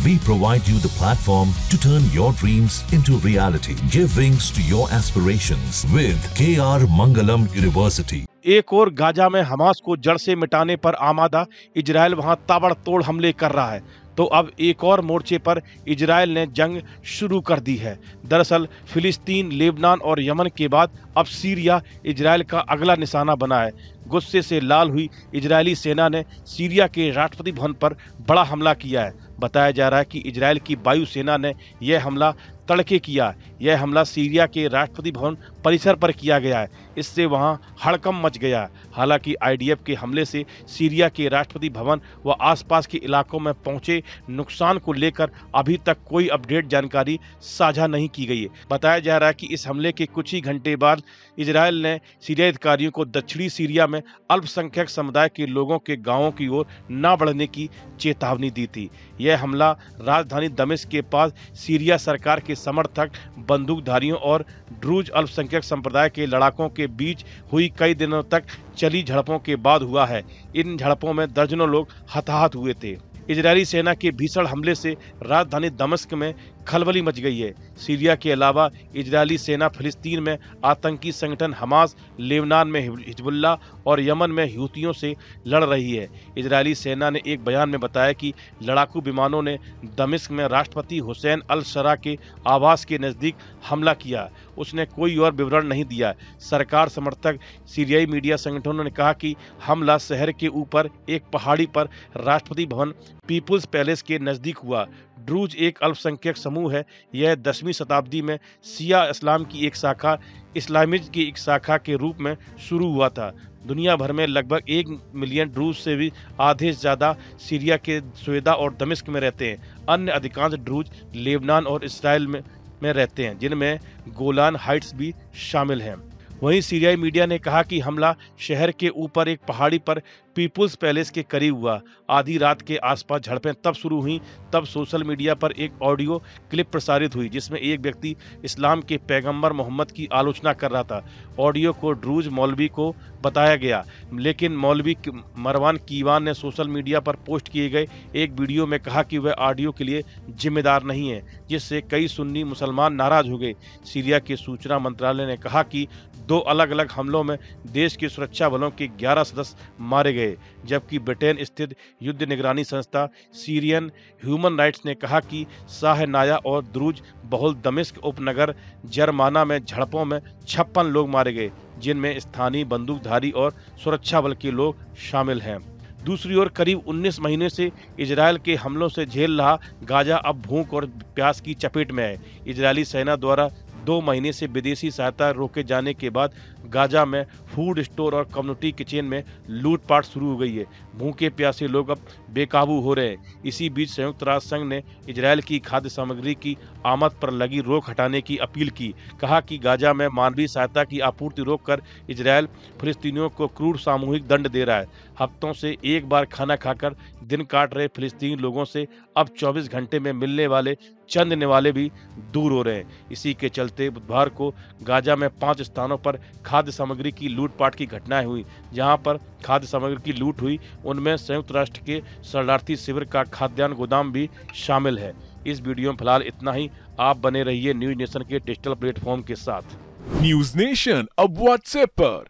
We provide you the platform to turn your dreams into reality. Give wings to your aspirations with KR Mangalam University. एक और Gaza में Hamas को जड़ से मिटाने पर आमादा, इजराइल वहां ताबड़तोड़ हमले कर रहा है। तो अब एक और मोर्चे पर इजराइल ने जंग शुरू कर दी है। दरअसल फिलिस्तीन, लेबनान और यमन के बाद अब सीरिया इजराइल का अगला निशाना बना है। गुस्से से लाल हुई इजरायली सेना ने सीरिया के राष्ट्रपति भवन पर बड़ा हमला किया है। बताया जा रहा है कि इजराइल की वायुसेना ने यह हमला तड़के किया। यह हमला सीरिया के राष्ट्रपति भवन परिसर पर किया गया है। इससे वहां हड़कंप मच गया है। हालांकि आईडीएफ के हमले से सीरिया के राष्ट्रपति भवन व आसपास के इलाकों में पहुंचे नुकसान को लेकर अभी तक कोई अपडेट जानकारी साझा नहीं की गई है। बताया जा रहा है कि इस हमले के कुछ ही घंटे बाद इजराइल ने सीरियाई अधिकारियों को दक्षिणी सीरिया में अल्पसंख्यक समुदाय के लोगों के गांवों की ओर न बढ़ने की चेतावनी दी थी। यह हमला राजधानी दमिश्क के पास सीरिया सरकार के समर्थक, बंदूकधारियों और ड्रूज अल्पसंख्यक संप्रदाय के लड़ाकों के बीच हुई कई दिनों तक चली झड़पों के बाद हुआ है। इन झड़पों में दर्जनों लोग हताहत हुए थे। इजरायली सेना के भीषण हमले से राजधानी दमिश्क में खलबली मच गई है। सीरिया के अलावा इजरायली सेना फिलिस्तीन में आतंकी संगठन हमास, लेबनान में हिजबुल्लाह और यमन में हूथियों से लड़ रही है। इजरायली सेना ने एक बयान में बताया कि लड़ाकू विमानों ने दमिश्क में राष्ट्रपति हुसैन अल-शरा के आवास के नज़दीक हमला किया। उसने कोई और विवरण नहीं दिया। सरकार समर्थक सीरियाई मीडिया संगठनों ने कहा कि हमला शहर के ऊपर एक पहाड़ी पर राष्ट्रपति भवन पीपुल्स पैलेस के नज़दीक हुआ। ड्रूज एक अल्पसंख्यक समूह है। यह 10वीं शताब्दी में शिया इस्लाम की एक शाखा, इस्लामिज्म की एक शाखा के रूप में शुरू हुआ था। दुनिया भर में लगभग 1 मिलियन ड्रूज से भी आधे से ज़्यादा सीरिया के स्वेदा और दमिश्क में रहते हैं। अन्य अधिकांश ड्रूज लेबनान और इसराइल में रहते हैं, जिनमें गोलान हाइट्स भी शामिल हैं। वहीं सीरियाई मीडिया ने कहा कि हमला शहर के ऊपर एक पहाड़ी पर पीपुल्स पैलेस के करीब हुआ। आधी रात के आसपास झड़पें तब शुरू हुई तब सोशल मीडिया पर एक ऑडियो क्लिप प्रसारित हुई जिसमें एक व्यक्ति इस्लाम के पैगंबर मोहम्मद की आलोचना कर रहा था। ऑडियो को ड्रूज मौलवी को बताया गया, लेकिन मौलवी मरवान कीवान ने सोशल मीडिया पर पोस्ट किए गए एक वीडियो में कहा कि वह ऑडियो के लिए जिम्मेदार नहीं है, जिससे कई सुन्नी मुसलमान नाराज हो गए। सीरिया के सूचना मंत्रालय ने कहा कि 2 अलग-अलग हमलों में देश के सुरक्षा बलों के 11 सदस्य मारे गए, जबकि ब्रिटेन स्थित युद्ध निगरानी संस्था सीरियन ह्यूमन राइट्स ने कहा कि साहनाया और द्रूज बहुल दमिश्क उपनगर जरमाना में झड़पों में 56 लोग मारे गए, जिनमें स्थानीय बंदूकधारी और सुरक्षा बल के लोग शामिल हैं। दूसरी ओर करीब 19 महीने से इजराइल के हमलों से झेल रहा गाजा अब भूख और प्यास की चपेट में है। इजरायली सेना द्वारा 2 महीने से विदेशी सहायता रोके जाने के बाद गाजा में फूड स्टोर और कम्युनिटी किचन में लूटपाट शुरू हो गई है। भूखे प्यासे लोग अब बेकाबू हो रहे हैं। इसी बीच संयुक्त राष्ट्र संघ ने इजरायल की खाद्य सामग्री की आमद पर लगी रोक हटाने की अपील की। कहा कि गाजा में मानवीय सहायता की आपूर्ति रोककर इजरायल फिलिस्तीनियों को क्रूर सामूहिक दंड दे रहा है। हफ्तों से एक बार खाना खाकर दिन काट रहे फिलिस्तीनी लोगों से अब 24 घंटे में मिलने वाले चंद निवाले भी दूर हो रहे हैं। इसी के चलते बुधवार को गाजा में 5 स्थानों पर खाद्य सामग्री की लूटपाट की घटनाएं हुई। जहां पर खाद्य सामग्री की लूट हुई उनमें संयुक्त राष्ट्र के शरणार्थी शिविर का खाद्यान्न गोदाम भी शामिल है। इस वीडियो में फिलहाल इतना ही। आप बने रहिए न्यूज नेशन के डिजिटल प्लेटफॉर्म के साथ। न्यूज नेशन अब व्हाट्सएप पर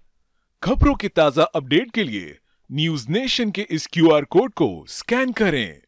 खबरों के ताजा अपडेट के लिए न्यूज नेशन के इस QR कोड को स्कैन करें।